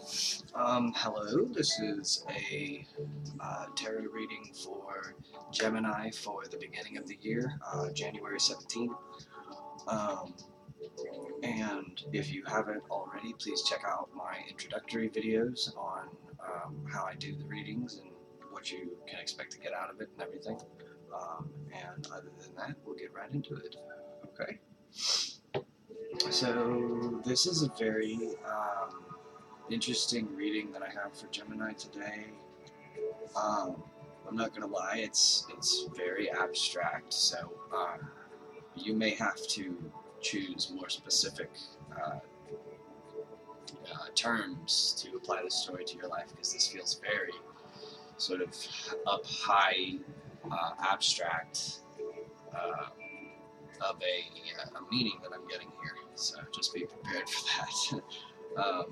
Hello, this is a tarot reading for Gemini for the beginning of the year, January 17th. Um, and if you haven't already, please check out my introductory videos on how I do the readings and what you can expect to get out of it and everything. And other than that, we'll get right into it. Okay? So, this is a very interesting reading that I have for Gemini today. Um, I'm not gonna lie, it's very abstract, so you may have to choose more specific uh, terms to apply the story to your life because this feels very sort of up high, abstract uh, of a meaning that I'm getting here. So just be prepared for that.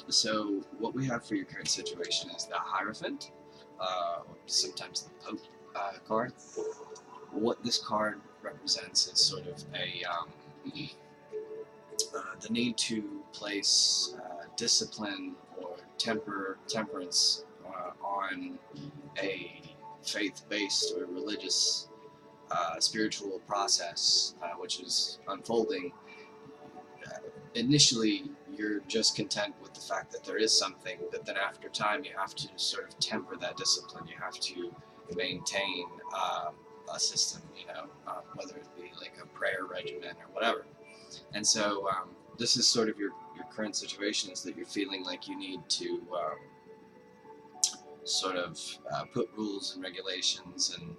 So what we have for your current situation is the Hierophant, or sometimes the Pope card. What this card represents is sort of the need to place discipline or temperance on a faith-based or religious spiritual process, which is unfolding. Initially, you're just content with the fact that there is something, but then after time, you have to sort of temper that discipline. You have to maintain a system, whether it be like a prayer regimen or whatever. And so, this is sort of your current situation is that you're feeling like you need to sort of put rules and regulations and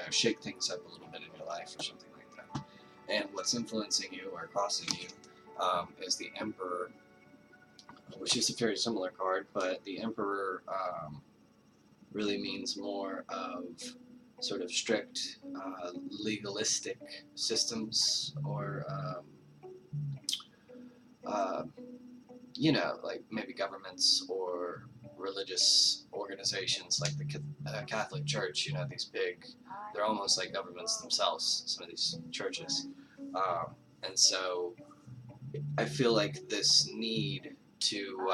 shake things up a little bit in your life or something like that. And what's influencing you or crossing you is the Emperor, which is a very similar card, but the Emperor really means more of sort of strict legalistic systems or like maybe governments or religious organizations like the Catholic Church, these big, they're almost like governments themselves, some of these churches. And so I feel like this need to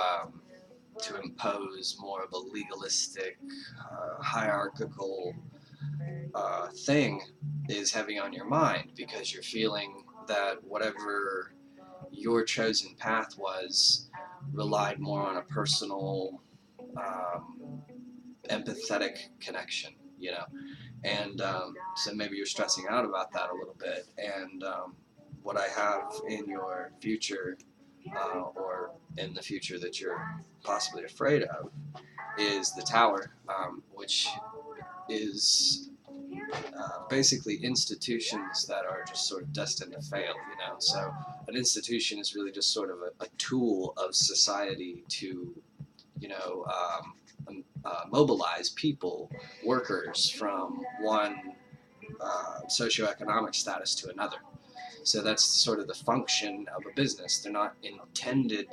impose more of a legalistic, hierarchical thing is heavy on your mind because you're feeling that whatever your chosen path was relied more on a personal, empathetic connection, and so maybe you're stressing out about that a little bit. And what I have in your future, or in the future that you're possibly afraid of, is the Tower, which is basically institutions that are just sort of destined to fail, So an institution is really just sort of a tool of society to, mobilize people, workers from one socioeconomic status to another. So that's sort of the function of a business. They're not intended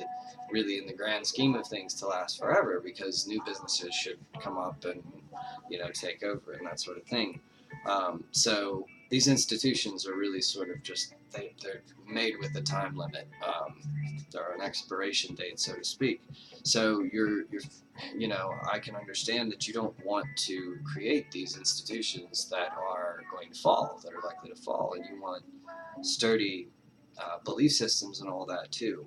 really in the grand scheme of things to last forever because new businesses should come up and, take over and that sort of thing. So these institutions are really sort of just, they're made with a time limit. They're an expiration date, so to speak. So I can understand that you don't want to create these institutions that are going to fall, that are likely to fall, and you want sturdy belief systems and all that too.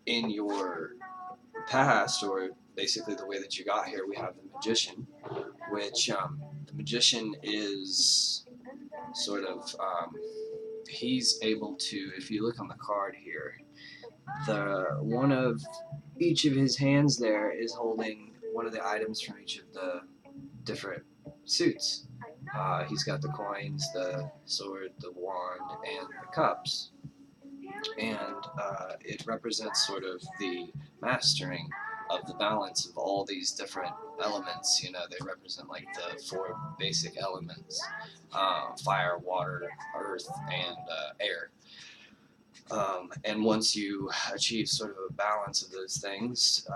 In your past, or basically the way that you got here, we have the Magician, which the Magician is sort of, he's able to, if you look on the card here, the one of each of his hands there is holding one of the items from each of the different suits. He's got the coins, the sword, the wand, and the cups. And it represents sort of the mastering of the balance of all these different elements. They represent like the four basic elements: fire, water, earth, and air. And once you achieve sort of a balance of those things,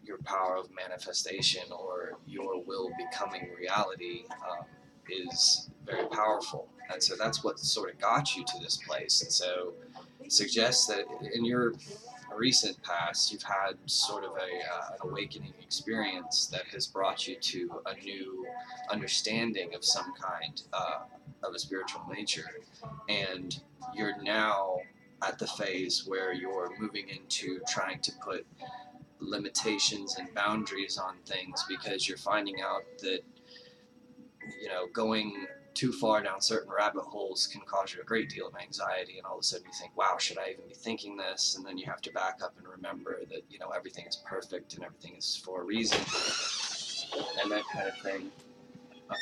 your power of manifestation or your will becoming reality is very powerful. And so that's what sort of got you to this place. And so it suggests that in your recent past, you've had sort of an awakening experience that has brought you to a new understanding of some kind of a spiritual nature, and you're now at the phase where you're moving into trying to put limitations and boundaries on things, because you're finding out that, you know, going too far down certain rabbit holes can cause you a great deal of anxiety, and all of a sudden you think, wow, should I even be thinking this? And then you have to back up and remember that, you know, everything is perfect and everything is for a reason, and that kind of thing. I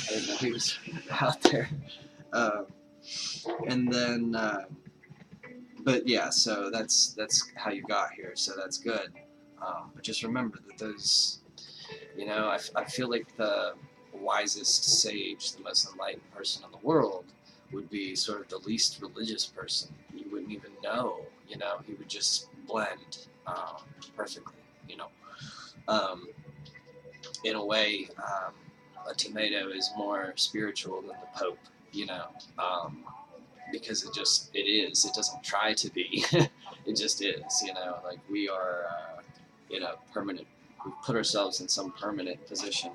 didn't know he was out there. Um, and then but yeah, so that's how you got here, so that's good. But just remember that those, you know, I feel like the wisest sage, the most enlightened person in the world would be sort of the least religious person. You wouldn't even know, you know, he would just blend perfectly, you know. In a way, a tomato is more spiritual than the Pope, you know, because it is. It doesn't try to be. It just is, you know. Like, we are, in a permanent. We've put ourselves in some permanent position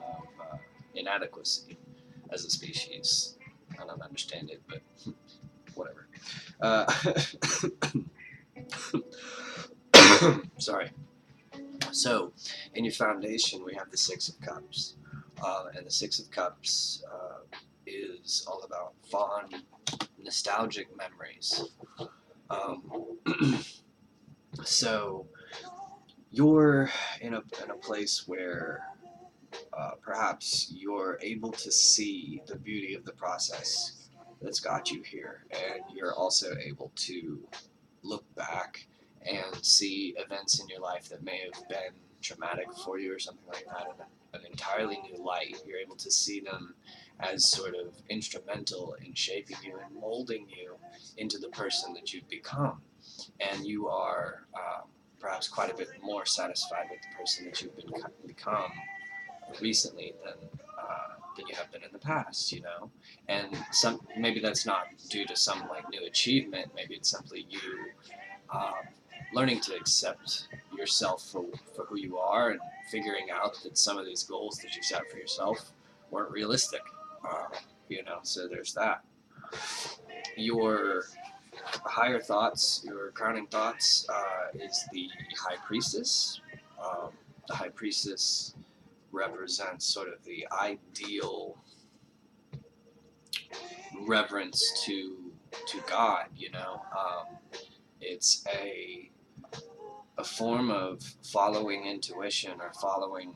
of inadequacy as a species. I don't understand it, but whatever. Sorry. So, in your foundation, we have the Six of Cups, and the Six of Cups is all about fond, nostalgic memories. So you're in a place where perhaps you're able to see the beauty of the process that's got you here, and you're also able to look back and see events in your life that may have been traumatic for you or something like that in an entirely new light. You're able to see them as sort of instrumental in shaping you and molding you into the person that you've become. And you are perhaps quite a bit more satisfied with the person that you've become recently than you have been in the past, you know. And maybe that's not due to some like new achievement. Maybe it's simply you learning to accept yourself for who you are, and figuring out that some of these goals that you set for yourself weren't realistic. You know, so there's that. Your higher thoughts, your crowning thoughts, is the High Priestess. The High Priestess represents sort of the ideal reverence to God. You know, it's a form of following intuition, or following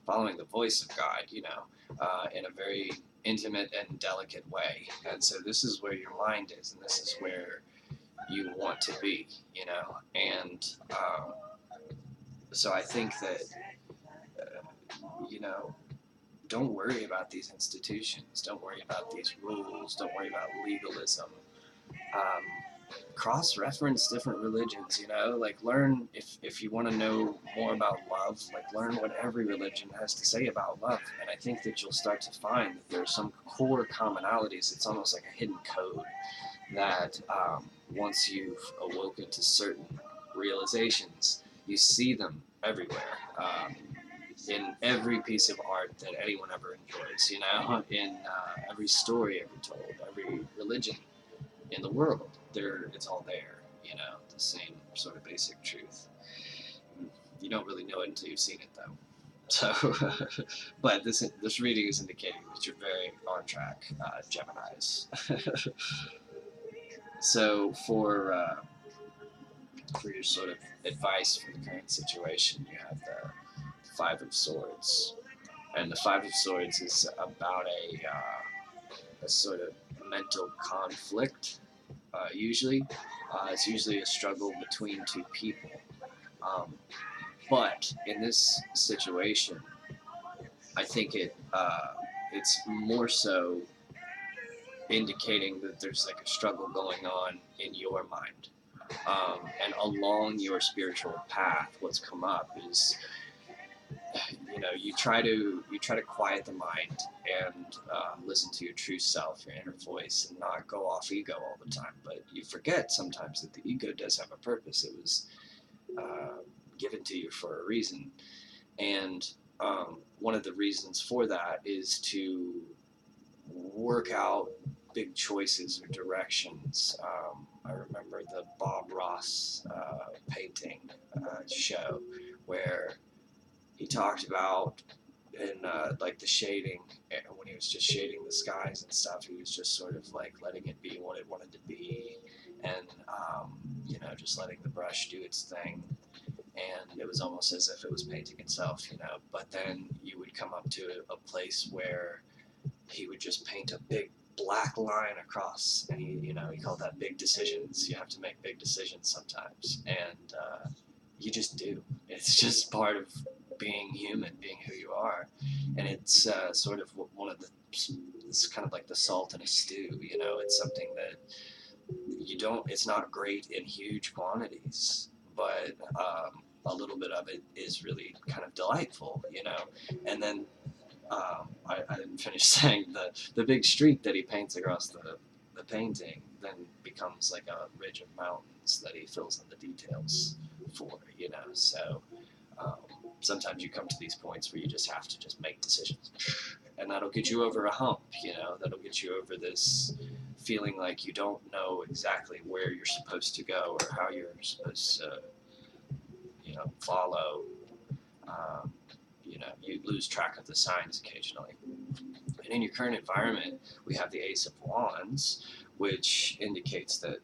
the voice of God. You know, in a very intimate and delicate way. And so this is where your mind is, and this is where you want to be, you know. And so I think that, you know, don't worry about these institutions, don't worry about these rules, don't worry about legalism. Cross-reference different religions, you know, like learn, if you want to know more about love, like learn what every religion has to say about love. And I think that you'll start to find that there are some core commonalities. It's almost like a hidden code that once you've awoken to certain realizations, you see them everywhere, in every piece of art that anyone ever enjoys, you know, in every story ever told, every religion in the world. It's all there, you know, the same sort of basic truth. You don't really know it until you've seen it, though. So, but this reading is indicating that you're very on track, Geminis. So for your sort of advice for the current situation, you have the Five of Swords, and the Five of Swords is about a sort of mental conflict. Usually, it's usually a struggle between two people. But in this situation, I think it's more so indicating that there's like a struggle going on in your mind. And along your spiritual path, what's come up is you try to quiet the mind and listen to your true self, your inner voice, and not go off ego all the time. But you forget sometimes that the ego does have a purpose. It was given to you for a reason, and one of the reasons for that is to work out big choices or directions. I remember the Bob Ross painting show where he talked about in like the shading, when he was just shading the skies and stuff. He was just sort of like letting it be what it wanted to be, and just letting the brush do its thing. And it was almost as if it was painting itself. But then you would come up to a place where he would just paint a big black line across, and he called that big decisions. You have to make big decisions sometimes, and you just do. It's just part of being human, being who you are, and it's sort of one of the. It's kind of like the salt in a stew. It's something that you don't. It's not great in huge quantities, but a little bit of it is really kind of delightful. And then I didn't finish saying the big streak that he paints across the painting then becomes like a ridge of mountains that he fills in the details for. So um, sometimes you come to these points where you just have to just make decisions, and that'll get you over a hump. That'll get you over this feeling like you don't know exactly where you're supposed to go or how you're supposed to follow. um, you lose track of the signs occasionally. And in your current environment, we have the Ace of Wands, which indicates that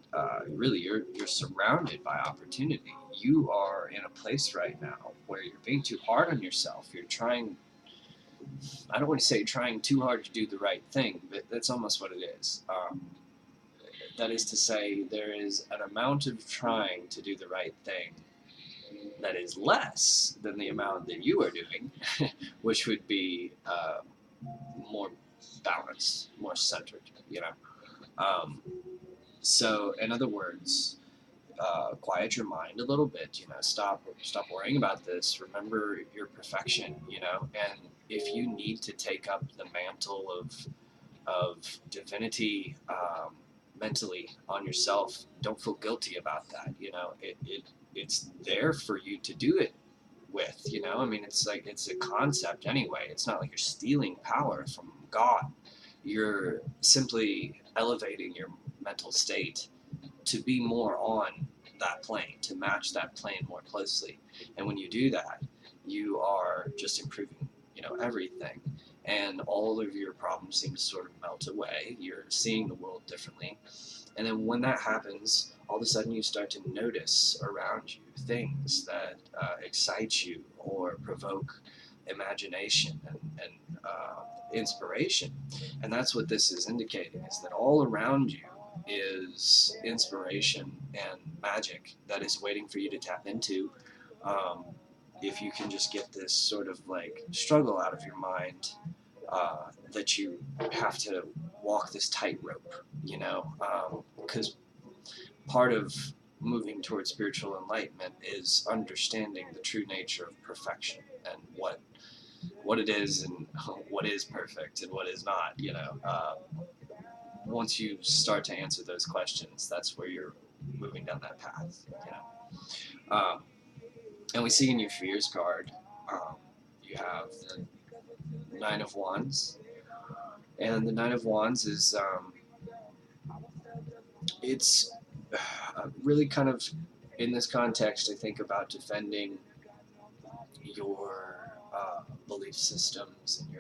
really you're surrounded by opportunity. You are in a place right now where you're being too hard on yourself. You're trying, I don't want to say trying too hard to do the right thing, but that's almost what it is. That is to say, there is an amount of trying to do the right thing that is less than the amount that you are doing, which would be more balanced, more centered. So, in other words, quiet your mind a little bit. Stop worrying about this. Remember your perfection. And if you need to take up the mantle of divinity mentally on yourself, don't feel guilty about that. It's there for you to do it with. I mean, it's a concept anyway. It's not like you're stealing power from God. You're simply elevating your mental state to be more on that plane, to match that plane more closely. And when you do that, you are just improving, everything. And all of your problems seem to sort of melt away. You're seeing the world differently. And then when that happens, all of a sudden you start to notice around you things that excite you or provoke imagination and inspiration. And that's what this is indicating, is that all around you is inspiration and magic that is waiting for you to tap into. If you can just get this sort of like struggle out of your mind, that you have to walk this tightrope, because part of moving towards spiritual enlightenment is understanding the true nature of perfection and what it is and what is perfect and what is not. Once you start to answer those questions, that's where you're moving down that path. And we see in your fears card, you have the Nine of Wands, and the Nine of Wands is it's really kind of in this context. I think about defending your belief systems and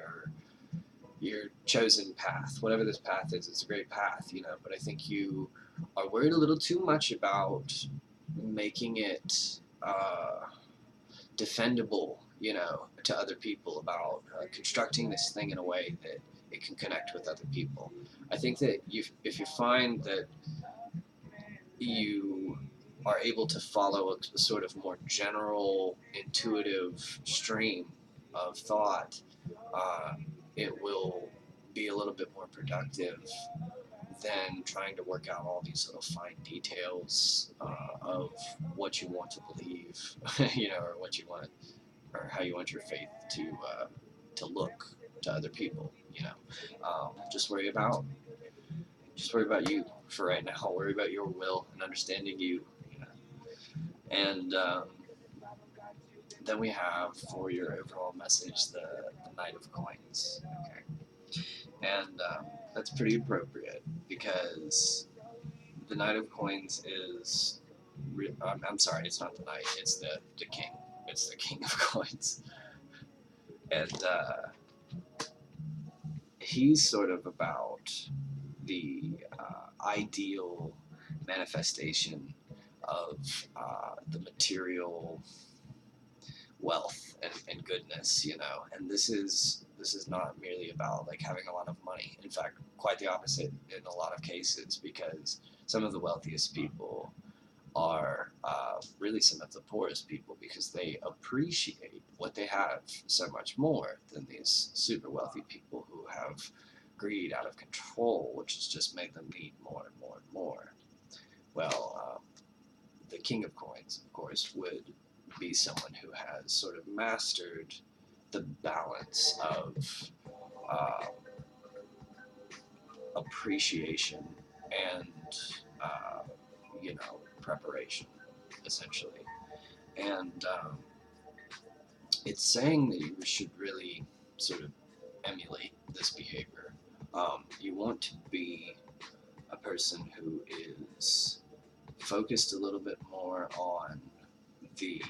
your chosen path, whatever this path is. It's a great path, but I think you are worried a little too much about making it defendable, to other people, about constructing this thing in a way that it can connect with other people. I think that if you find that you are able to follow a sort of more general, intuitive stream of thought, it will be a little bit more productive than trying to work out all these little fine details of what you want to believe, or what you want or how you want your faith to look to other people. Just worry about you for right now. Worry about your will and understanding you. You know? And then we have, for your overall message, the Knight of Coins. Okay, and that's pretty appropriate because the Knight of Coins is. I'm sorry, it's not the Knight. It's the King. It's the King of Coins, and he's sort of about the ideal manifestation of the material wealth and goodness, and this is not merely about like having a lot of money. In fact, quite the opposite in a lot of cases, because some of the wealthiest people are really some of the poorest people, because they appreciate what they have so much more than these super wealthy people who have greed out of control, which has just made them need more and more and more. Well, the King of Coins, of course, would be someone who has sort of mastered the balance of uh, appreciation and preparation, essentially. And it's saying that you should really sort of emulate this behavior. You want to be a person who is focused a little bit more on the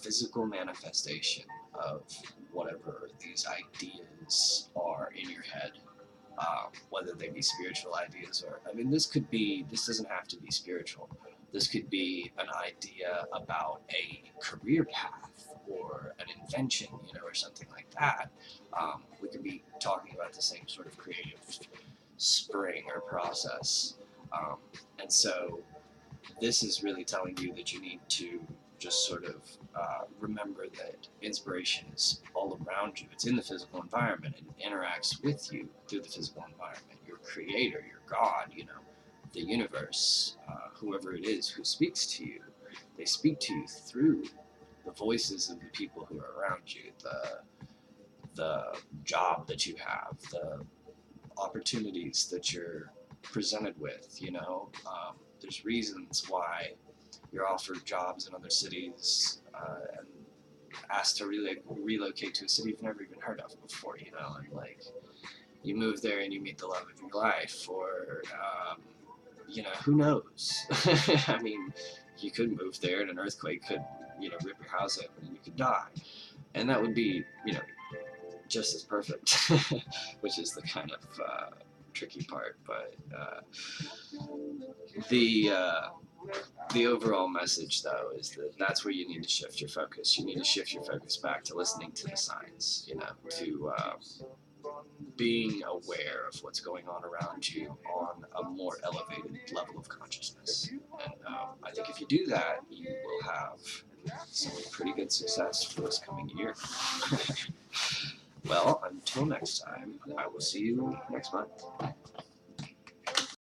physical manifestation of whatever these ideas are in your head, whether they be spiritual ideas or, this doesn't have to be spiritual. This could be an idea about a career path or an invention, or something like that. We could be talking about the same sort of creative spring or process. And so this is really telling you that you need to just sort of remember that inspiration is all around you. It's in the physical environment and it interacts with you through the physical environment. Your creator, your God, the universe, whoever it is who speaks to you, they speak to you through the voices of the people who are around you, the job that you have, the opportunities that you're presented with. There's reasons why you're offered jobs in other cities and asked to relocate to a city you've never even heard of before, and like you move there and you meet the love of your life, or who knows? You could move there and an earthquake could, rip your house open and you could die, and that would be, just as perfect, which is the kind of tricky part. But the overall message, though, is that that's where you need to shift your focus. You need to shift your focus back to listening to the signs, to being aware of what's going on around you on a more elevated level of consciousness. And I think if you do that, you will have some pretty good success for this coming year. Well, until next time, I will see you next month.